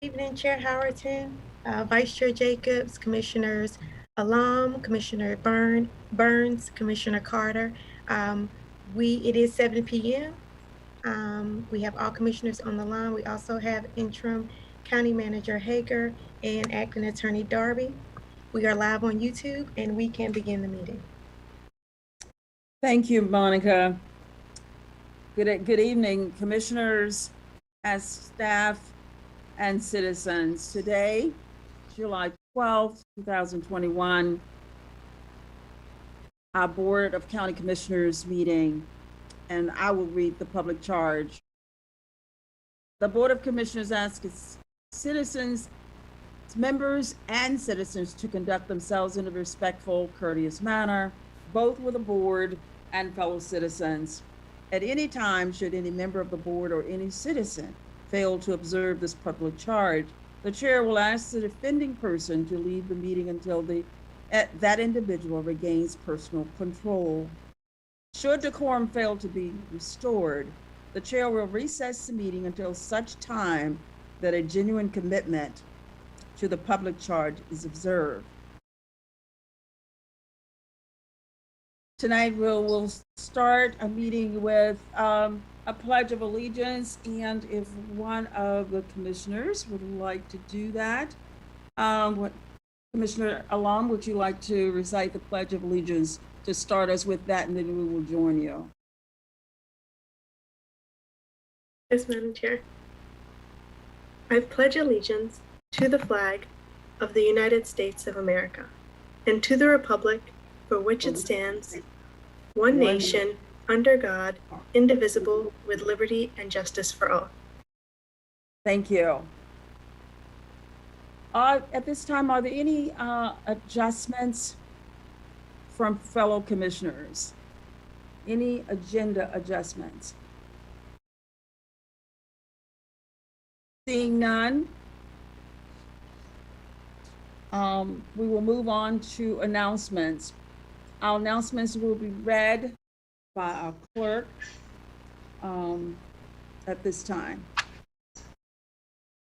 Evening, Chair Howerton, Vice Chair Jacobs, Commissioners Alum, Commissioner Burns, Commissioner Carter. It is 7 p.m. We have all commissioners on the line. We also have interim County Manager Hager and Acting Attorney Darby. We are live on YouTube and we can begin the meeting. Thank you, Monica. Good evening, commissioners, as staff, and citizens. Today, July 12th, 2021, our Board of County Commissioners meeting, and I will read the public charge. The Board of Commissioners asks its citizens, its members, and citizens to conduct themselves in a respectful, courteous manner, both with the board and fellow citizens. At any time, should any member of the board or any citizen fail to observe this public charge, the chair will ask the offending person to leave the meeting until that individual regains personal control. Should decorum fail to be restored, the chair will recess the meeting until such time that a genuine commitment to the public charge is observed. Tonight we'll start a meeting with a pledge of allegiance, and if one of the commissioners would like to do that, Commissioner Alum, would you like to recite the Pledge of Allegiance to start us with that, and then we will join you. Yes, Madam Chair. I pledge allegiance to the flag of the United States of America and to the republic for which it stands, one nation, under God, indivisible, with liberty and justice for all. Thank you. At this time, are there any adjustments from fellow commissioners? Any agenda adjustments? Seeing none, we will move on to announcements. Our announcements will be read by our clerk at this time.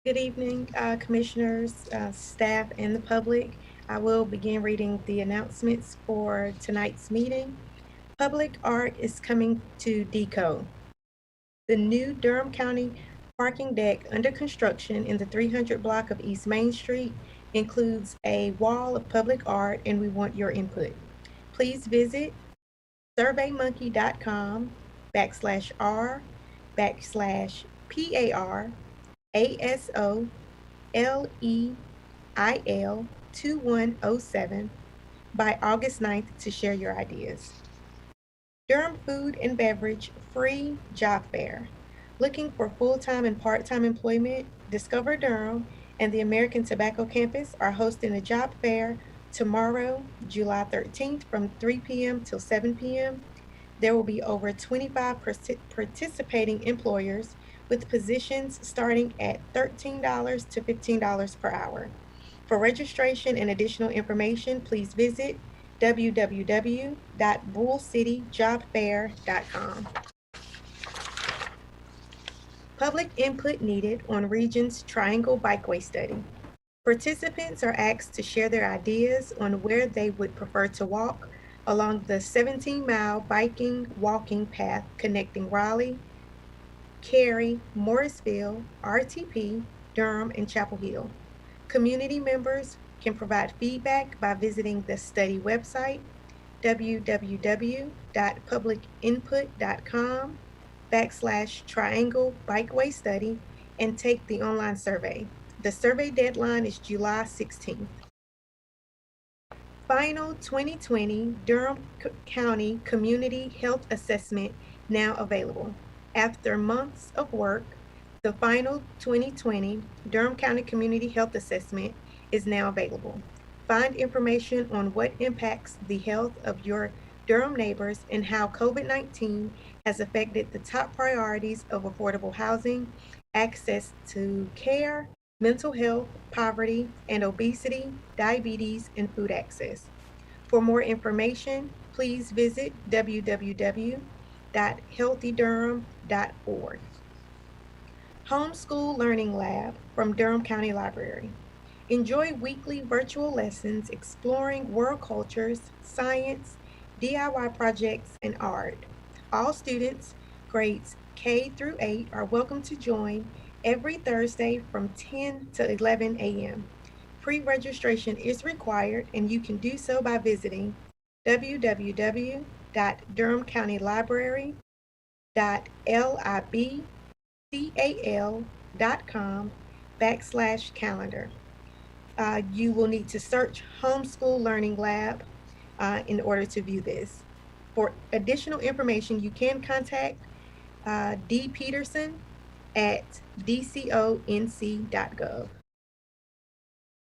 Good evening, commissioners, staff, and the public. I will begin reading the announcements for tonight's meeting. Public art is coming to DECO. The new Durham County parking deck under construction in the 300 block of East Main Street includes a wall of public art, and we want your input. Please visit surveymonkey.com/r/PARASOLEIL2107 by August 9th to share your ideas. Durham Food and Beverage Free Job Fair. Looking for full-time and part-time employment? Discover Durham and the American Tobacco Campus are hosting a job fair tomorrow, July 13th from 3 p.m. till 7 p.m. There will be over 25 participating employers with positions starting at $13 to $15 per hour. For registration and additional information, please visit www.bullcityjobfair.com. Public input needed on Region's Triangle Bikeway Study. Participants are asked to share their ideas on where they would prefer to walk along the 17-mile walking path connecting Raleigh, Cary, Morrisville, RTP, Durham, and Chapel Hill. Community members can provide feedback by visiting the study website, www.publicinput.com/Triangle Bikeway Study, and take the online survey. The survey deadline is July 16th. Final 2020 Durham County Community Health Assessment now available. After months of work, the final 2020 Durham County Community Health Assessment is now available. Find information on what impacts the health of your Durham neighbors and how COVID-19 has affected the top priorities of affordable housing, access to care, mental health, poverty, and obesity, diabetes, and food access. For more information, please visit www.healthydurham.org. Homeschool Learning Lab from Durham County Library. Enjoy weekly virtual lessons exploring world cultures, science, DIY projects, and art. All students, grades K through 8, are welcome to join every Thursday from 10 to 11 a.m. Pre-registration is required, and you can do so by visiting www.durhamcountylibrary.libcal.com/calendar. You will need to search Homeschool Learning Lab in order to view this. For additional information, you can contact D. Peterson at dconc.gov.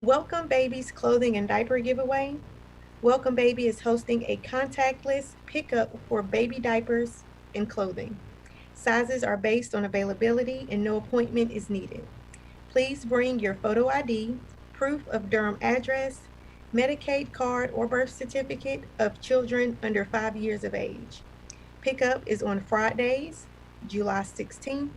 Welcome Baby's clothing and diaper giveaway. Welcome Baby is hosting a contactless pickup for baby diapers and clothing. Sizes are based on availability and no appointment is needed. Please bring your photo ID, proof of Durham address, Medicaid card or birth certificate of children under 5 years of age. Pickup is on Fridays, July 16th,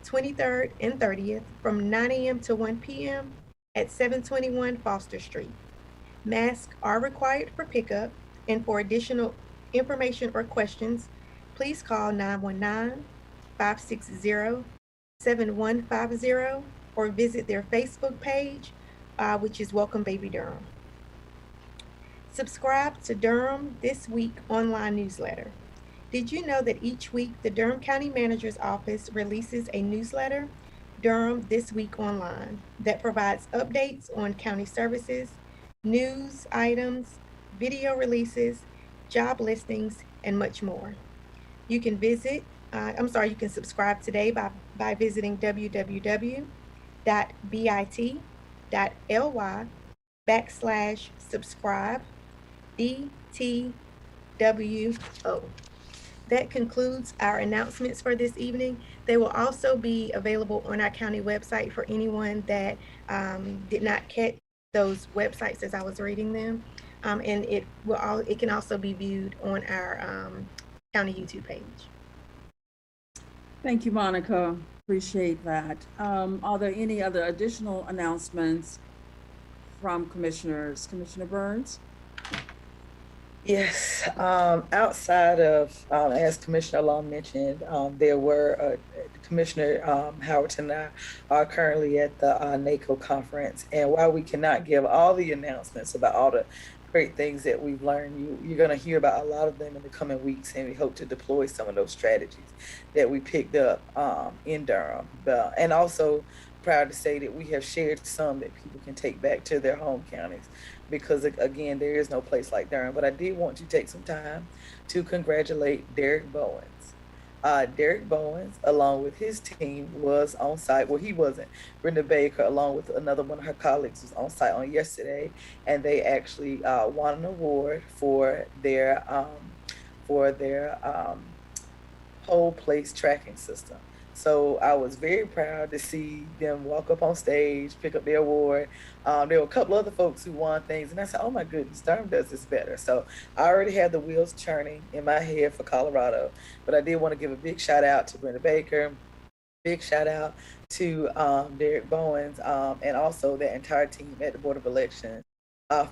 23rd, and 30th from 9 a.m. to 1 p.m. at 721 Foster Street. Masks are required for pickup, and for additional information or questions, please call 919-560-7150 or visit their Facebook page, which is Welcome Baby Durham. Subscribe to Durham This Week online newsletter. Did you know that each week the Durham County Manager's Office releases a newsletter, Durham This Week Online, that provides updates on county services, news items, video releases, job listings, and much more. You can subscribe today by visiting www.bit.ly/subscribe DTWO. That concludes our announcements for this evening. They will also be available on our county website for anyone that did not catch those websites as I was reading them. And it can also be viewed on our county YouTube page. Thank you, Monica. Appreciate that. Are there any other additional announcements from commissioners? Commissioner Burns? Yes, outside of, as Commissioner Long mentioned, there were, Commissioner Howard and I are currently at the NACO conference. And while we cannot give all the announcements about all the great things that we've learned, you're going to hear about a lot of them in the coming weeks. And we hope to deploy some of those strategies that we picked up in Durham. And also proud to say that we have shared some that people can take back to their home counties, because again, there is no place like Durham. But I did want to take some time to congratulate Derek Bowens. Derek Bowens, along with his team, was on site. Well, he wasn't. Brenda Baker, along with another one of her colleagues, was on site on yesterday, and they actually won an award for their whole place tracking system. So I was very proud to see them walk up on stage, pick up their award. There were a couple other folks who won things, and I said, oh my goodness, Durham does this better. So I already had the wheels churning in my head for Colorado, but I did want to give a big shout out to Brenda Baker, big shout out to Derek Bowens, and also the entire team at the Board of Elections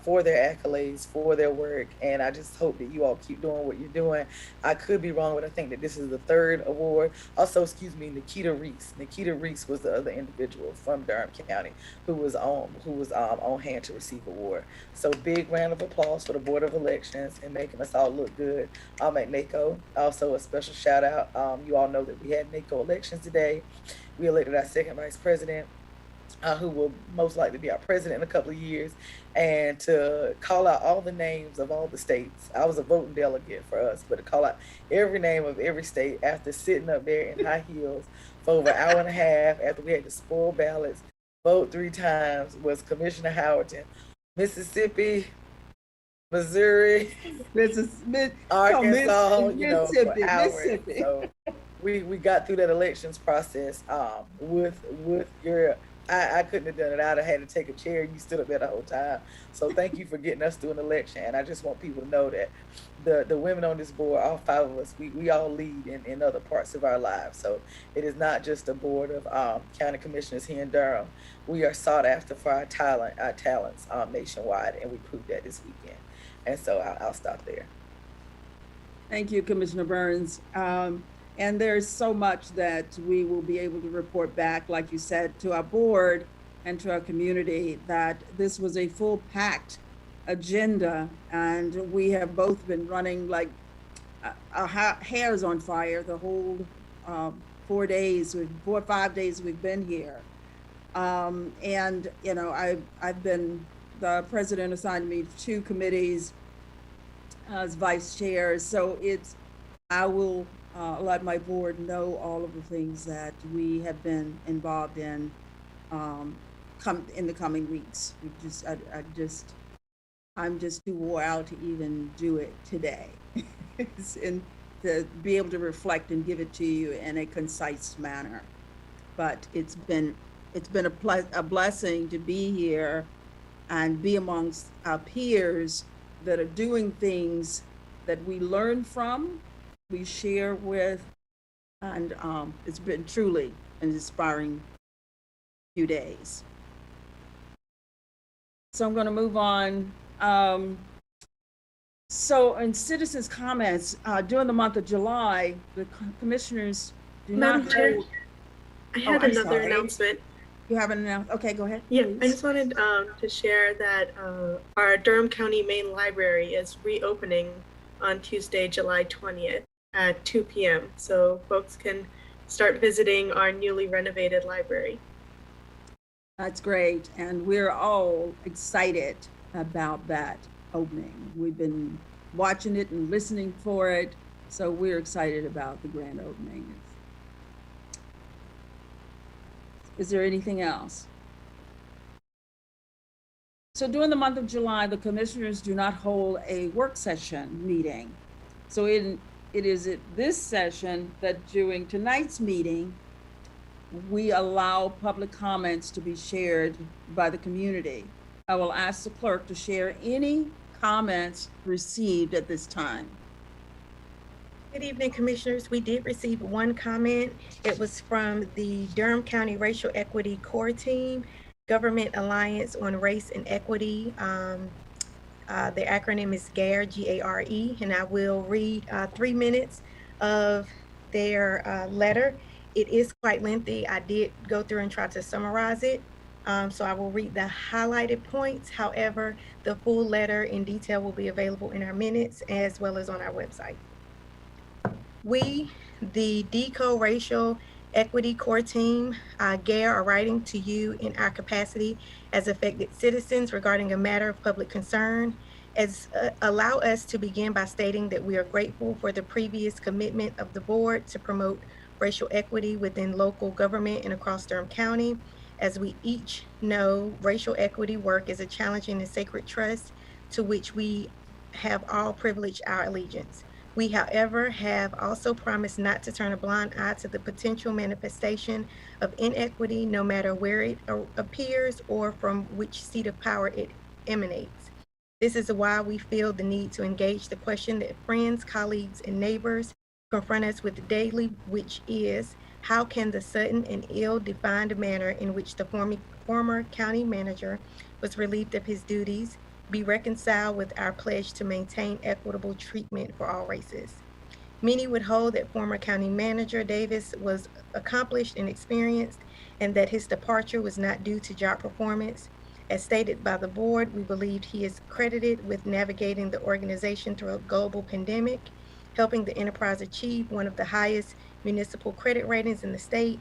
for their accolades, for their work. And I just hope that you all keep doing what you're doing. I could be wrong, but I think that this is the third award. Also, excuse me, Nikita Reese. Nikita Reese was the other individual from Durham County who was on hand to receive award. So big round of applause for the Board of Elections and making us all look good at NACO. Also a special shout out. You all know that we had NACO elections today. We elected our second vice president, who will most likely be our president in a couple of years, and to call out all the names of all the states. I was a voting delegate for us, but to call out every name of every state after sitting up there in high heels for over an hour and a half after we had to spoil ballots, vote 3 times, was Commissioner Howerton. Mississippi, Missouri, Arkansas, for hours. So we got through that elections process with your I couldn't have done it. I'd have had to take a chair. You stood up there the whole time. So thank you for getting us through an election. And I just want people to know that the women on this board, all 5 of us, we all lead in other parts of our lives. So it is not just a board of county commissioners here in Durham. We are sought after for our talents nationwide, and we proved that this weekend. And so I'll stop there. Thank you, Commissioner Burns. And there's so much that we will be able to report back, like you said, to our board and to our community, that this was a full packed agenda, and we have both been running like our hairs on fire the whole 4 or 5 days we've been here. And you know, I've been, the president assigned me 2 committees as vice chair, so I will let my board know all of the things that we have been involved in in the coming weeks. I'm just too wore out to even do it today. And to be able to reflect and give it to you in a concise manner. But it's been a blessing to be here and be amongst our peers that are doing things that we learn from, we share with, and it's been truly an inspiring few days. So I'm going to move on. So in citizens' comments, during the month of July, the commissioners do Madam not Chair, hold. I had I'm another sorry. announcement. You have an announcement? Okay, go ahead. Yeah, please. I just wanted to share that our Durham County Main Library is reopening on Tuesday, July 20th at 2 p.m. So folks can start visiting our newly renovated library. That's great, and we're all excited about that opening. We've been watching it and listening for it, so we're excited about the grand opening. Is there anything else? So during the month of July, the commissioners do not hold a work session meeting. So it is at this session that during tonight's meeting, we allow public comments to be shared by the community. I will ask the clerk to share any comments received at this time. Good evening, Commissioners. We did receive 1 comment. It was from the Durham County Racial Equity Core Team, Government Alliance on Race and Equity. The acronym is GARE, G-A-R-E, and I will read 3 minutes of their letter. It is quite lengthy. I did go through and try to summarize it. So I will read the highlighted points. However, the full letter in detail will be available in our minutes as well as on our website. We, the DECO Racial Equity Core Team, GARE, are writing to you in our capacity as affected citizens regarding a matter of public concern. Allow us to begin by stating that we are grateful for the previous commitment of the board to promote racial equity within local government and across Durham County. As we each know, racial equity work is a challenging and sacred trust to which we have all privileged our allegiance. We, however, have also promised not to turn a blind eye to the potential manifestation of inequity, no matter where it appears or from which seat of power it emanates. This is why we feel the need to engage the question that friends, colleagues, and neighbors confront us with daily, which is, how can the sudden and ill-defined manner in which the former county manager was relieved of his duties be reconciled with our pledge to maintain equitable treatment for all races? Many would hold that former county manager Davis was accomplished and experienced, and that his departure was not due to job performance. As stated by the board, we believed he is credited with navigating the organization through a global pandemic, helping the enterprise achieve one of the highest municipal credit ratings in the state,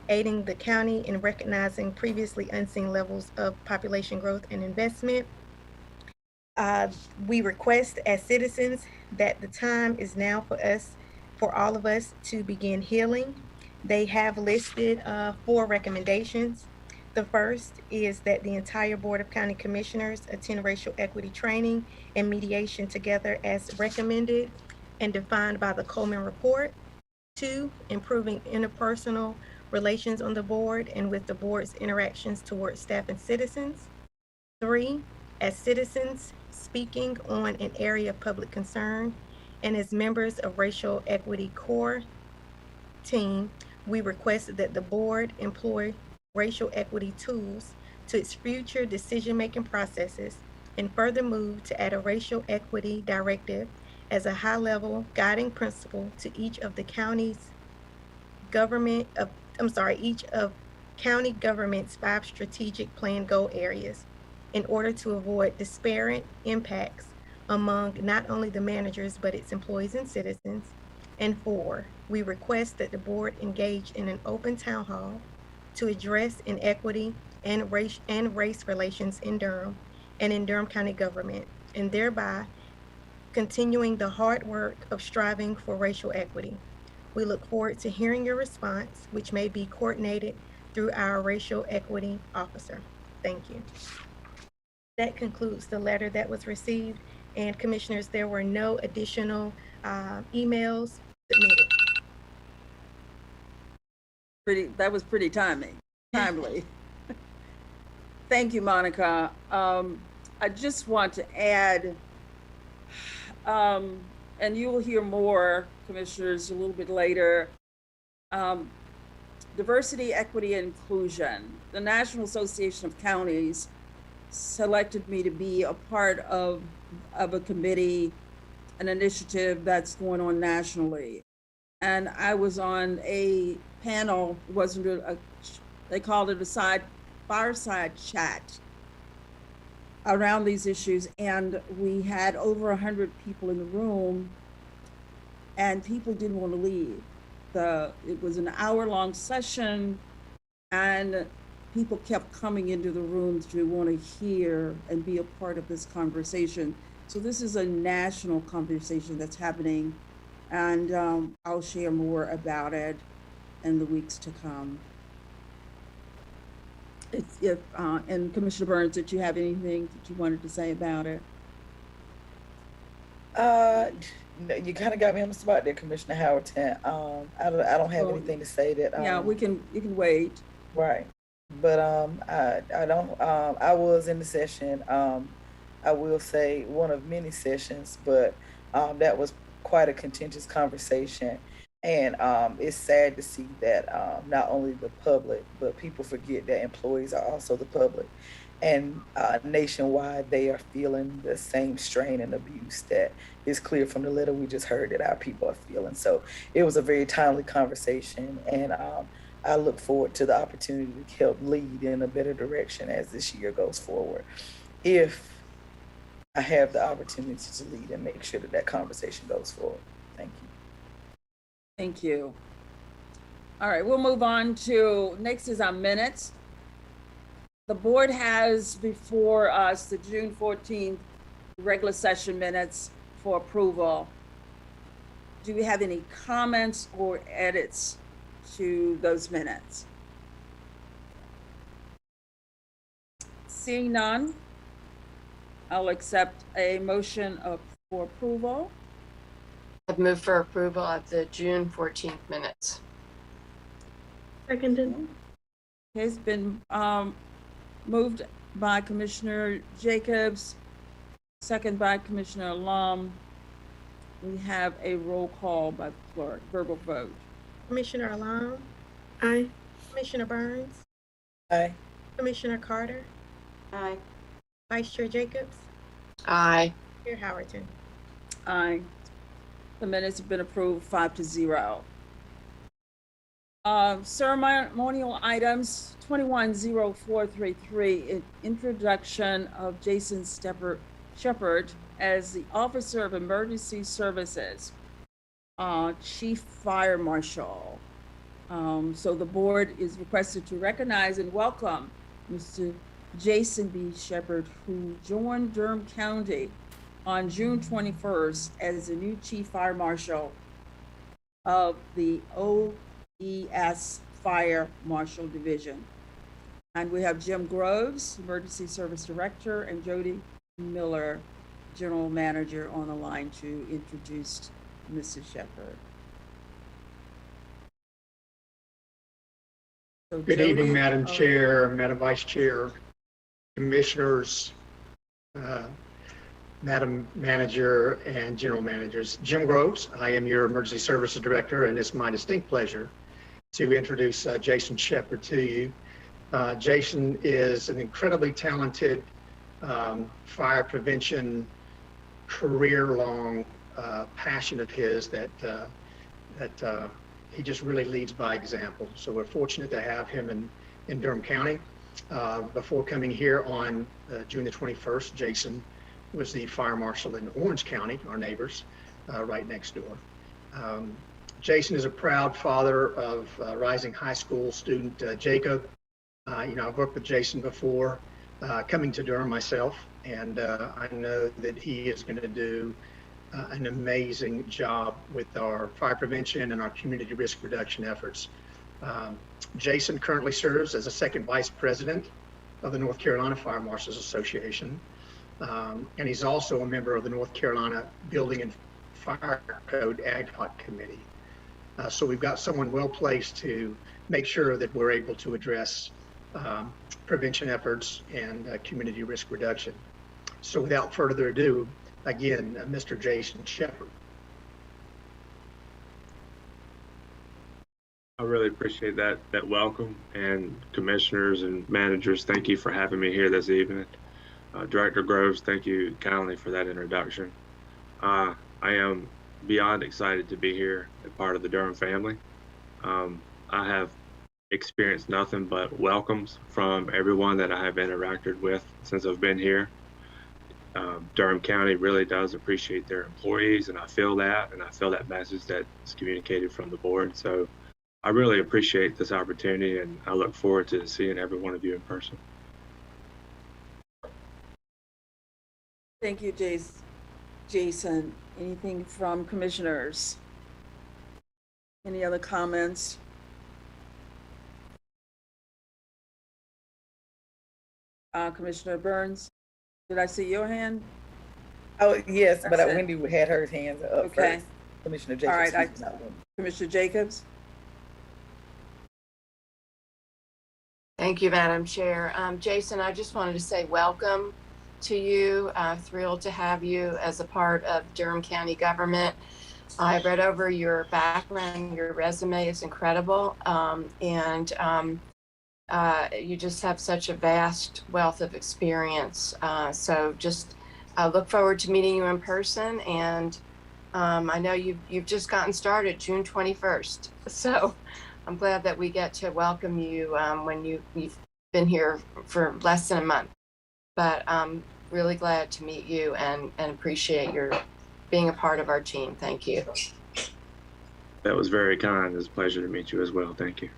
aiding the county in recognizing previously unseen levels of population growth and investment. We request as citizens that the time is now for all of us to begin healing. They have listed 4 recommendations. The first is that the entire Board of County Commissioners attend racial equity training and mediation together as recommended and defined by the Coleman Report. 2, improving interpersonal relations on the board and with the board's interactions towards staff and citizens. 3, as citizens speaking on an area of public concern, and as members of Racial Equity Core Team, we request that the board employ racial equity tools to its future decision-making processes, and further move to add a racial equity directive as a high-level guiding principle to each of county government's 5 strategic plan goal areas in order to avoid disparate impacts among not only the managers but its employees and citizens. And 4, we request that the board engage in an open town hall to address inequity and race relations in Durham and in Durham County government, and thereby continuing the hard work of striving for racial equity. We look forward to hearing your response, which may be coordinated through our racial equity officer. Thank you. That concludes the letter that was received. And commissioners, there were no additional emails submitted. That was pretty timely. Thank you, Monica. I just want to add, and you will hear more, commissioners, a little bit later. Diversity, equity, and inclusion. The National Association of Counties selected me to be a part of a committee, an initiative that's going on nationally. And I was on a panel, they called it a fireside chat around these issues. And we had over 100 people in the room, and people didn't want to leave. It was an hour-long session, and people kept coming into the room to want to hear and be a part of this conversation. So this is a national conversation that's happening, and I'll share more about it in the weeks to come. And Commissioner Burns, did you have anything that you wanted to say about it? No, you kind of got me on the spot there, Commissioner Howerton. I don't have anything to say that. Yeah, you can wait. Right, but I don't. I was in the session. I will say one of many sessions, but that was quite a contentious conversation, and it's sad to see that not only the public, but people forget that employees are also the public, and nationwide they are feeling the same strain and abuse that is clear from the letter we just heard that our people are feeling. So it was a very timely conversation, and I look forward to the opportunity to help lead in a better direction as this year goes forward, if I have the opportunity to lead and make sure that that conversation goes forward. Thank you. Thank you. All right, we'll move on to, next is our minutes. The board has before us the June 14th regular session minutes for approval. Do we have any comments or edits to those minutes? Seeing none, I'll accept a motion for approval. I've moved for approval of the June 14th minutes. Seconded. Okay, it's been moved by Commissioner Jacobs, second by Commissioner Lum. We have a roll call by clerk, verbal vote. Commissioner Alam, Aye. Commissioner Burns, Aye. Commissioner Carter, Aye. Vice Chair Jacobs, Aye. Chair Howerton. Aye. The minutes have been approved 5-0. Ceremonial items 210433, introduction of Jason Shepard as the Officer of Emergency Services, Chief Fire Marshal. So the board is requested to recognize and welcome Mr. Jason B. Shepard, who joined Durham County on June 21st as the new Chief Fire Marshal of the OES Fire Marshal Division. And we have Jim Groves, Emergency Service Director, and Jody Miller, General Manager, on the line to introduce Mrs. Shepard. So Good evening, Jody- Madam oh, Chair, Madam Vice Chair, Commissioners, Madam Manager, and General Managers. Jim Groves, I am your Emergency Services Director, and it's my distinct pleasure to introduce Jason Shepard to you. Jason is an incredibly talented fire prevention, career-long passion of his that he just really leads by example. So we're fortunate to have him in Durham County. Before coming here on June the 21st, Jason was the fire marshal in Orange County, our neighbors, right next door. Jason is a proud father of rising high school student Jacob. I've worked with Jason before, coming to Durham myself, and I know that he is going to do an amazing job with our fire prevention and our community risk reduction efforts. Jason currently serves as a second vice president of the North Carolina Fire Marshals Association, and he's also a member of the North Carolina Building and Fire Code Ad Hoc Committee. So we've got someone well placed to make sure that we're able to address prevention efforts and community risk reduction. So without further ado, again, Mr. Jason Shepard. I really appreciate that welcome, and commissioners and managers, thank you for having me here this evening. Director Groves, thank you kindly for that introduction. I am beyond excited to be here as part of the Durham family. I have experienced nothing but welcomes from everyone that I have interacted with since I've been here. Durham County really does appreciate their employees, and I feel that message that is communicated from the board. So I really appreciate this opportunity, and I look forward to seeing every one of you in person. Thank you, Jason. Anything from commissioners? Any other comments? Commissioner Burns, did I see your hand? Oh, yes, but That's it. Wendy had her hands up Okay. first. Commissioner All Jacobs. right, excuse me, not Wendy. Commissioner Jacobs? Thank you, Madam Chair. Jason, I just wanted to say welcome to you. Thrilled to have you as a part of Durham County government. I read over your background, your resume is incredible. You just have such a vast wealth of experience. So just look forward to meeting you in person. And I know you've just gotten started June 21st. So I'm glad that we get to welcome you when you've been here for less than a month. But I'm really glad to meet you and appreciate your being a part of our team. Thank you. That was very kind. It's a pleasure to meet you as well. Thank you.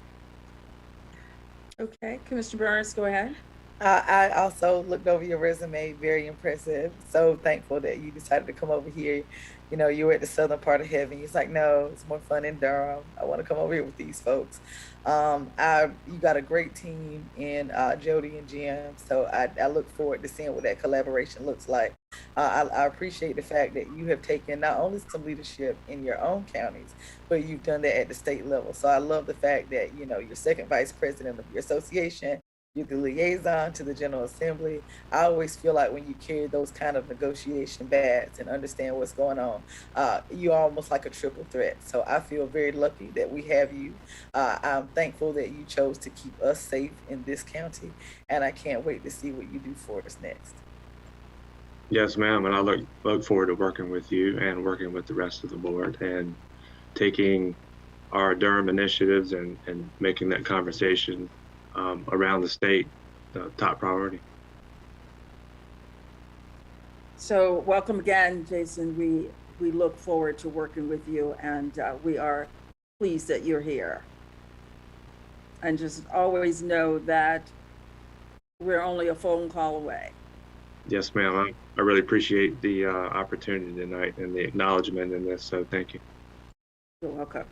Okay, Commissioner Burns, go ahead. I also looked over your resume, very impressive. So thankful that you decided to come over here. You know, you were at the southern part of heaven. It's like, no, it's more fun in Durham. I want to come over here with these folks. You got a great team in Jody and Jim. So I look forward to seeing what that collaboration looks like. I appreciate the fact that you have taken not only some leadership in your own counties, but you've done that at the state level. So I love the fact that, you know, you're second vice president of your association. You're the liaison to the General Assembly. I always feel like when you carry those kind of negotiation bats and understand what's going on, you're almost like a triple threat. So I feel very lucky that we have you. I'm thankful that you chose to keep us safe in this county, and I can't wait to see what you do for us next. Yes, ma'am, and I look forward to working with you and working with the rest of the board and taking our Durham initiatives and making that conversation around the state the top priority. So welcome again, Jason. We look forward to working with you, and we are pleased that you're here. And just always know that we're only a phone call away. Yes, ma'am. I really appreciate the opportunity tonight and the acknowledgement in this, so thank you. You're welcome.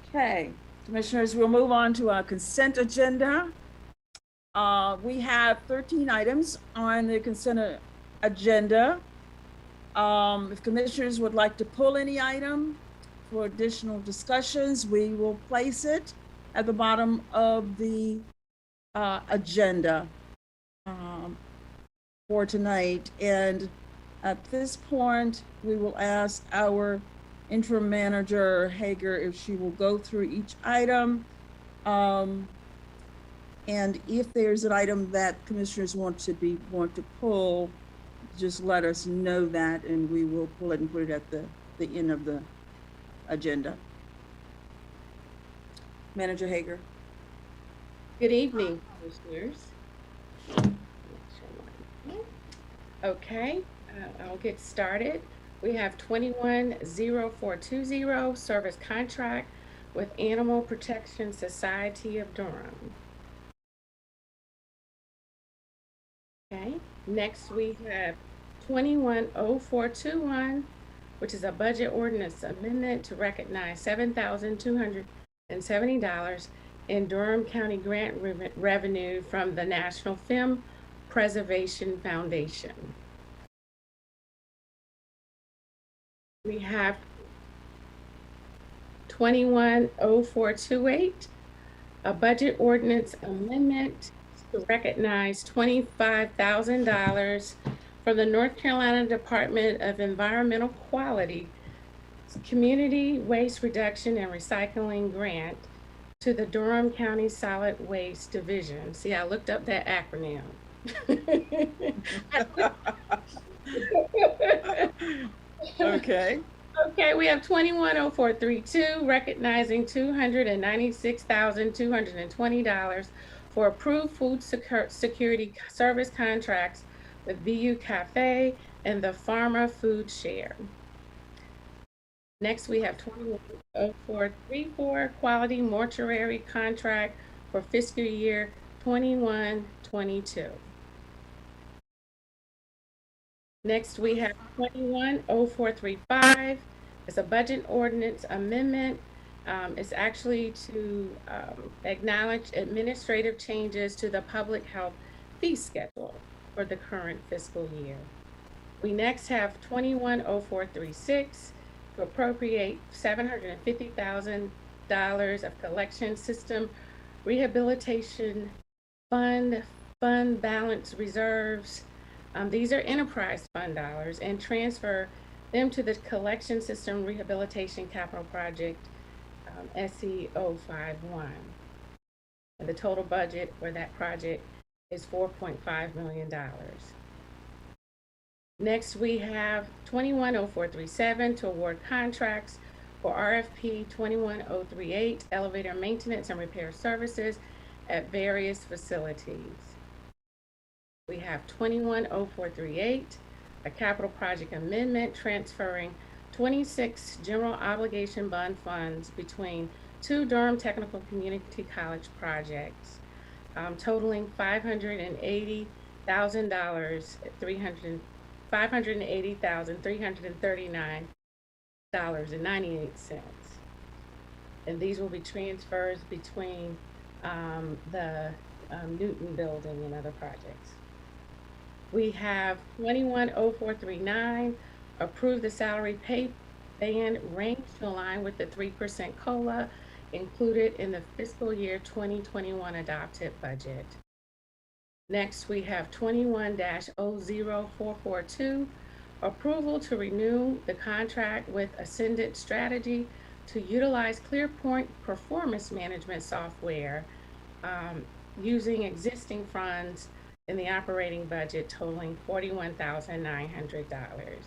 Okay, commissioners, we'll move on to our consent agenda. We have 13 items on the consent agenda. If commissioners would like to pull any item for additional discussions, we will place it. at the bottom of the agenda for tonight. And at this point, we will ask our interim manager, Hager, if she will go through each item. And if there's an item that commissioners want to pull, just let us know that, and we will pull it and put it at the end of the agenda. Manager Hager. Good evening, commissioners. Okay, I'll get started. We have 210420 service contract with Animal Protection Society of Durham. Okay, next we have 210421, which is a budget ordinance amendment to recognize $7,270 in Durham County grant revenue from the National Film Preservation Foundation. We have 210428, a budget ordinance amendment to recognize $25,000 from the North Carolina Department of Environmental Quality Community Waste Reduction and Recycling Grant to the Durham County Solid Waste Division. See, I looked up that acronym. Okay. Okay, we have 210432, recognizing $296,220 for approved food security service contracts with VU Cafe and the Pharma Food Share. Next, we have 210434, quality mortuary contract for fiscal year 21-22. Next, we have 210435. It's a budget ordinance amendment. It's actually to acknowledge administrative changes to the public health fee schedule for the current fiscal year. We next have 210436 to appropriate $750,000 of collection system rehabilitation fund balance reserves. These are enterprise fund dollars, and transfer them to the collection system rehabilitation capital project SE051. And the total budget for that project is $4.5 million. Next, we have 210437 to award contracts for RFP 21038 elevator maintenance and repair services at various facilities. We have 210438, a capital project amendment transferring 26 general obligation bond funds between two Durham Technical Community College projects, totaling $580,339. $580,339.98. And these will be transfers between the Newton building and other projects. We have 210439, approve the salary pay band range to align with the 3% COLA included in the fiscal year 2021 adopted budget. Next, we have 21-00442, approval to renew the contract with Ascendant Strategy to utilize ClearPoint performance management software using existing funds in the operating budget totaling $41,900.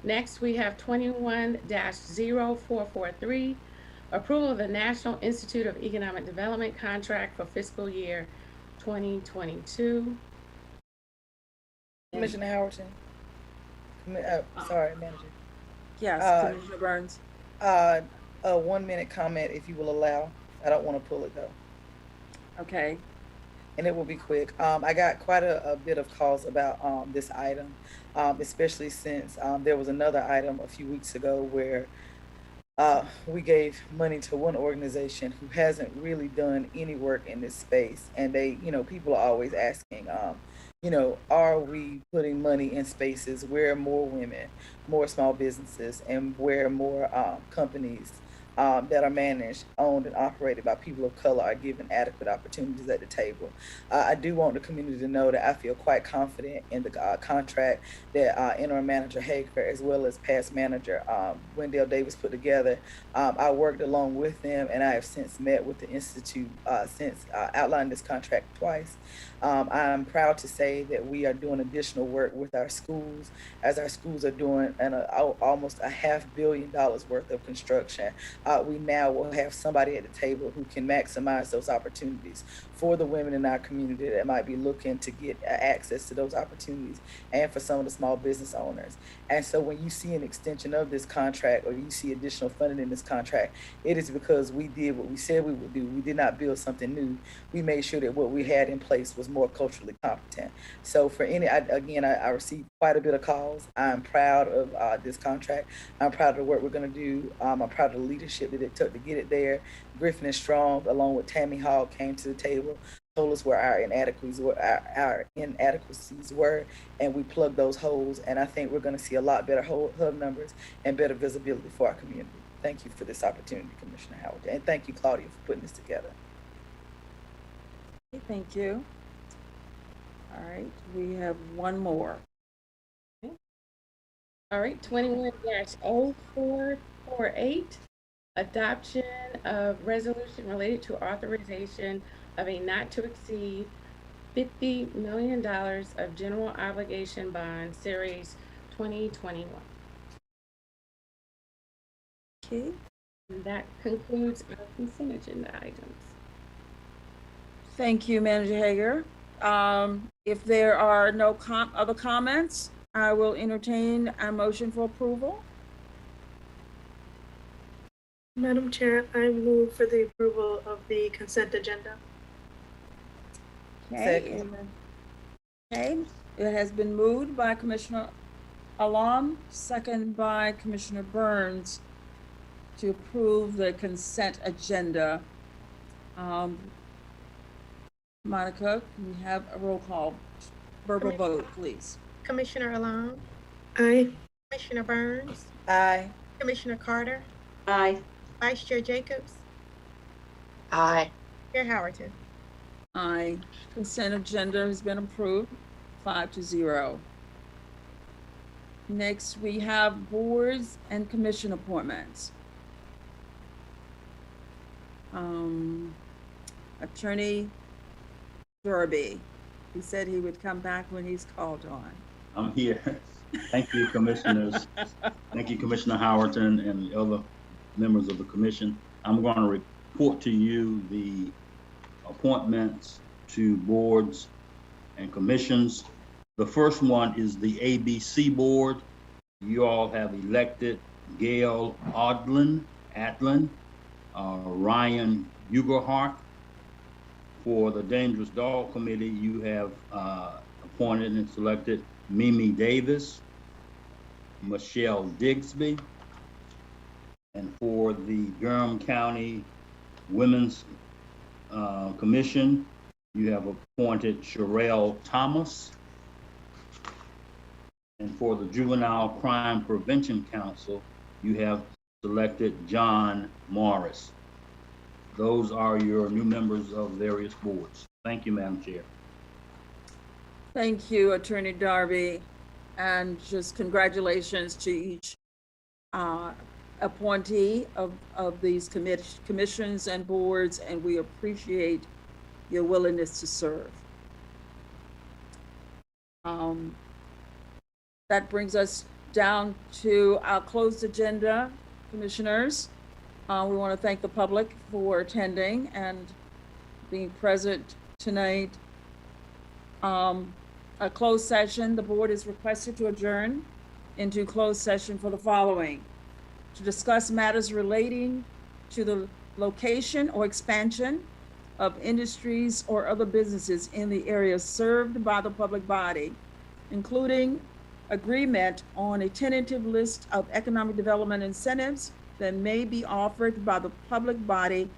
Next, we have 21-0443, approval of the National Institute of Economic Development contract for fiscal year 2022. Commissioner Howerton. Sorry, Manager. Yes, Commissioner Burns. A 1 minute comment, if you will allow. I don't want to pull it though. Okay. And it will be quick. I got quite a bit of calls about this item, especially since there was another item a few weeks ago where we gave money to one organization who hasn't really done any work in this space. And they, people are always asking, are we putting money in spaces where more women, more small businesses, and where more companies that are managed, owned, and operated by people of color are given adequate opportunities at the table. I do want the community to know that I feel quite confident in the contract that interim manager Hager, as well as past manager Wendell Davis, put together. I worked along with them, and I have since met with the Institute since outlining this contract twice. I'm proud to say that we are doing additional work with our schools, as our schools are doing almost $500 million worth of construction. We now will have somebody at the table who can maximize those opportunities for the women in our community that might be looking to get access to those opportunities, and for some of the small business owners. And so when you see an extension of this contract, or you see additional funding in this contract, it is because we did what we said we would do. We did not build something new. We made sure that what we had in place was more culturally competent. So for I received quite a bit of calls. I'm proud of this contract. I'm proud of the work we're going to do. I'm proud of the leadership that it took to get it there. Griffin and Strong, along with Tammy Hall, came to the table, told us where our inadequacies were, and we plugged those holes. And I think we're going to see a lot better hub numbers and better visibility for our community. Thank you for this opportunity, Commissioner Howard, and thank you, Claudia, for putting this together. Thank you. All right, we have one more. All right, 21-0448, adoption of resolution related to authorization of a not to exceed $50 million of general obligation bond series 2021. Okay. And that concludes our consent agenda items. Thank you, Manager Hager. If there are no other comments, I will entertain a motion for approval. Madam Chair, I move for the approval of the consent agenda. Okay. Okay, it has been moved by Commissioner Alam, second by Commissioner Burns, to approve the consent agenda. Monica, can we have a roll call, verbal vote, please? Commissioner Alam, Aye. Commissioner Burns, Aye. Commissioner Carter, Aye. Vice Chair Jacobs, Aye. Chair Howerton. Aye. Consent agenda has been approved, 5-0. Next, we have boards and commission appointments. Attorney Derby, he said he would come back when he's called on. I'm here. Thank you, commissioners. Thank you, Commissioner Howerton and the other members of the commission. I'm going to report to you the appointments to boards and commissions. The first one is the ABC board. You all have elected Gail Atlin, Ryan Ugerhart. For the Dangerous Dog Committee, you have appointed and selected Mimi Davis, Michelle Digsby. And for the Durham County Women's Commission, you have appointed Sherelle Thomas. And for the Juvenile Crime Prevention Council, you have selected John Morris. Those are your new members of various boards. Thank you, Madam Chair. Thank you, Attorney Darby, and just congratulations to each appointee of these commissions and boards, and we appreciate your willingness to serve. That brings us down to our closed agenda, commissioners. We want to thank the public for attending and being present tonight. A closed session, the board is requested to adjourn into closed session for the following: to discuss matters relating to the location or expansion of industries or other businesses in the area served by the public body, including agreement on a tentative list of economic development incentives that may be offered by the public body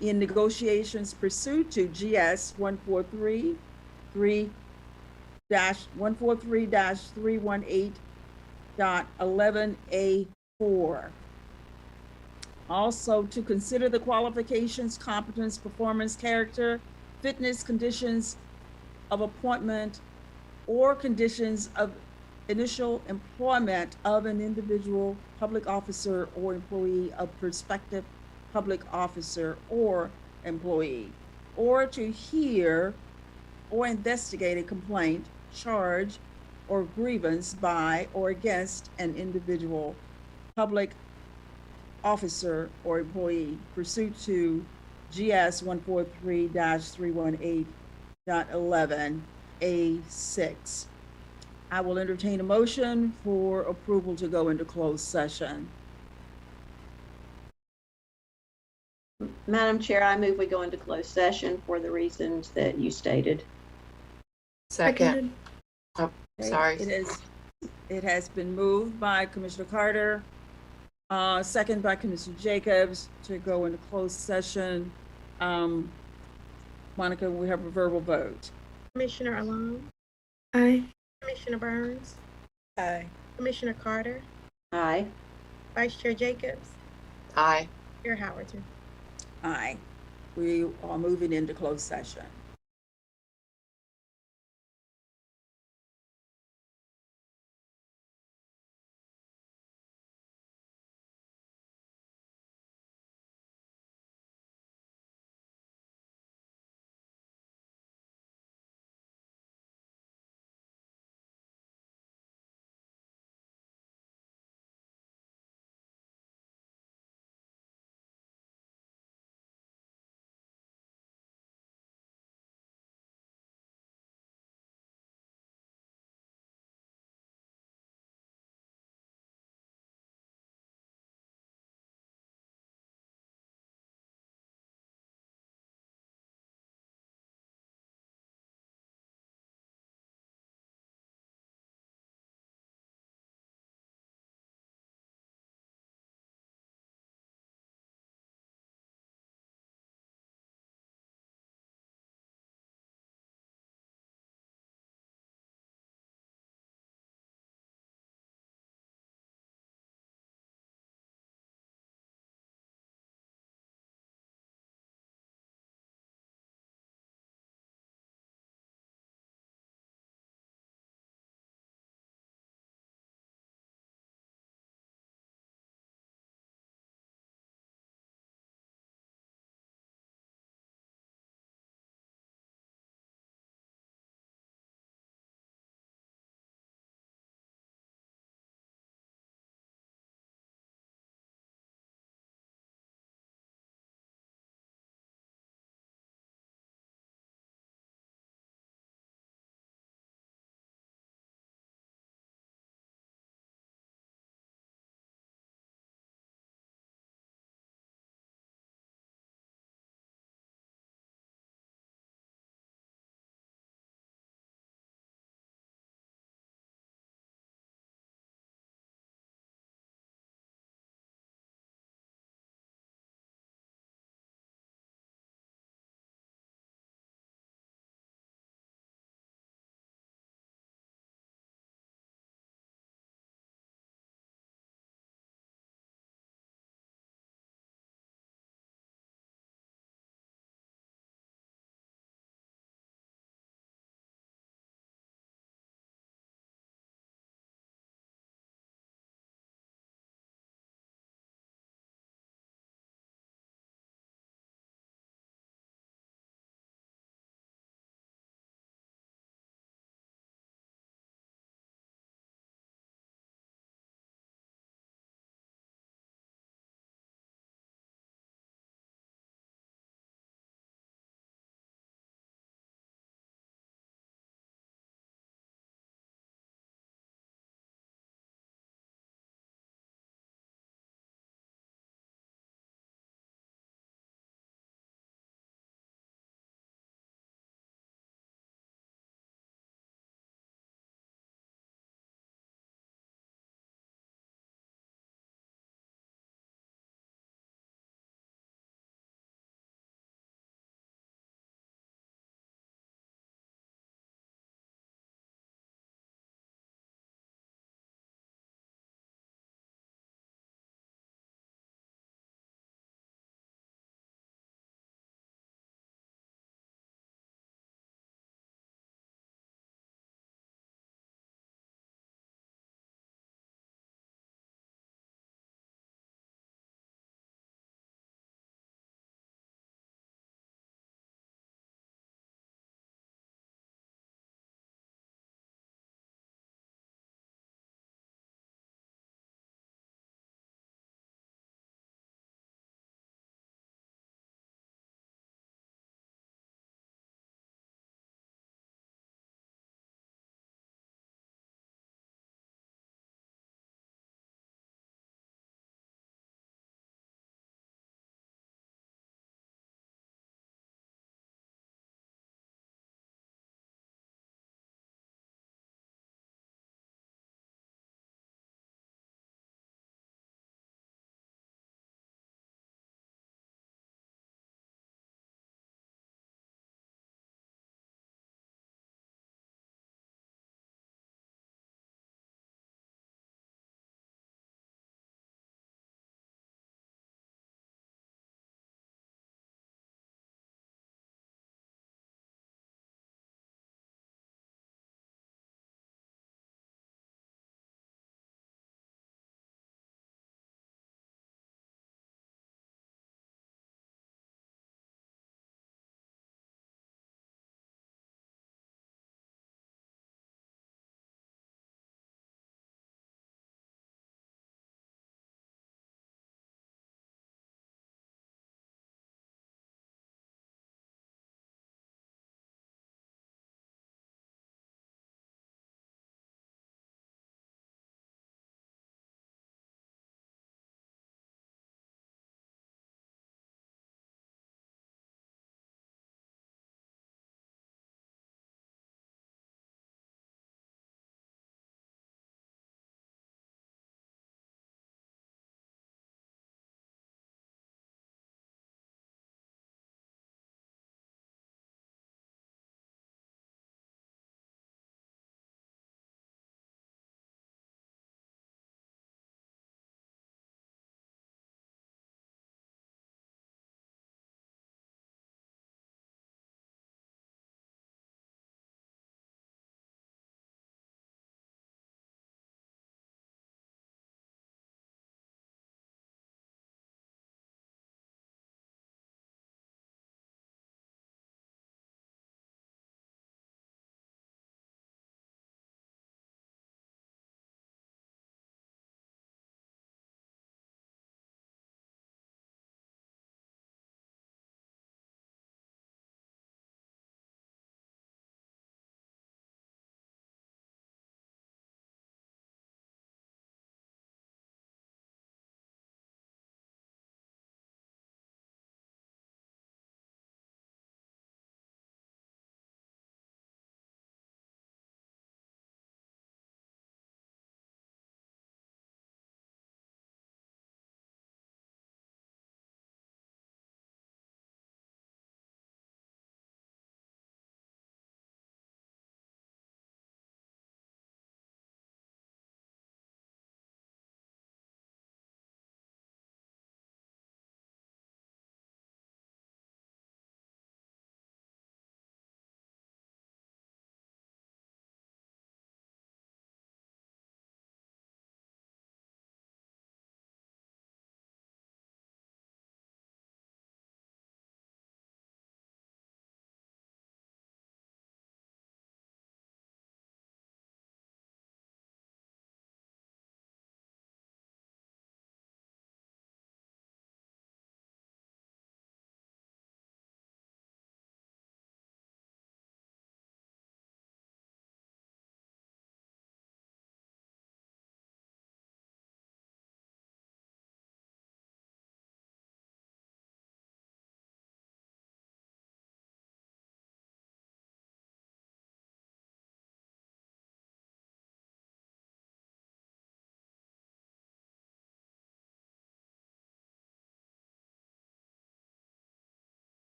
in negotiations pursuant to GS 143-318.11A4. Also, to consider the qualifications, competence, performance, character, fitness, conditions of appointment, or conditions of initial employment of an individual public officer or employee of prospective public officer or employee, or to hear or investigate a complaint, charge, or grievance by or against an individual public officer or employee pursuant to GS 143-318.11A6. I will entertain a motion for approval to go into closed session. Madam Chair, I move we go into closed session for the reasons that you stated. Second. Oh, Okay, sorry. It has been moved by Commissioner Carter, second by Commissioner Jacobs to go into closed session. Monica, we have a verbal vote. Commissioner Alon, Aye. Commissioner Burns, Aye. Commissioner Carter, Aye. Vice Chair Jacobs, Aye. Chair Howerton. Aye. We are moving into closed session.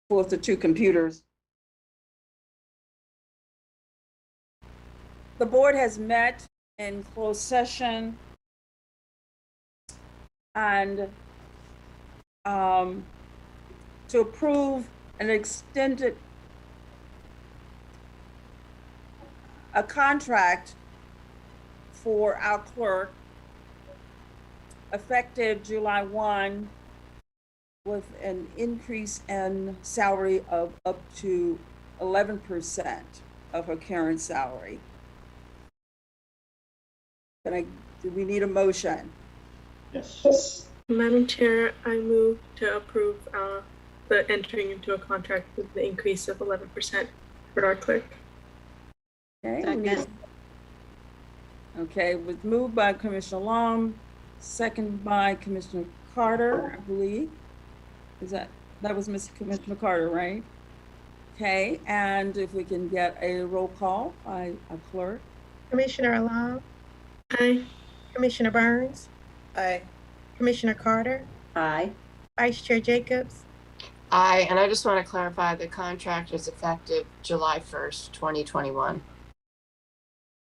forth the two computers. The board has met in closed session and to approve an extended contract for our clerk effective July 1 with an increase in salary of up to 11% of her current salary. Do we need a motion? Yes. Madam Chair, I move to approve the entering into a contract with the increase of 11% for our clerk. Okay, Second. okay, it was moved by Commissioner Long, second by Commissioner Carter, I believe. That was Mr. Commissioner Carter, right? Okay, and if we can get a roll call by a clerk. Commissioner Alam, Aye. Commissioner Burns, Aye. Commissioner Carter, Aye. Vice Chair Jacobs, Aye, and I just want to clarify the contract is effective July 1st, 2021.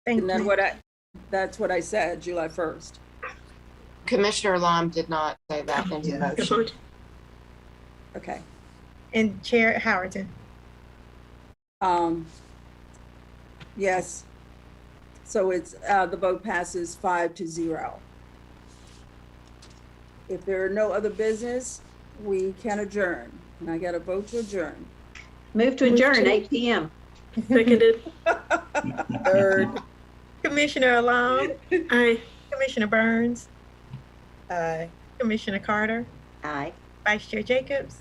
thank And then you. that's what I said, July 1st. Commissioner Lam did not say that in the motion. Okay. And Chair Howerton. Yes. So it's, the vote passes 5-0. If there are no other business, we can adjourn. And I got a vote to adjourn. Move to adjourn, 8 p.m. Seconded. Third. Commissioner Alam, Aye. Commissioner Burns, Aye. Commissioner Carter, Aye. Vice Chair Jacobs,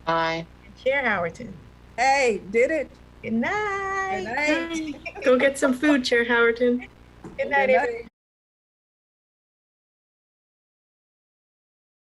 Aye. and Chair Howerton. Hey, did it. Good night. Good night. Go get some food, Chair Howerton. Good night, everyone.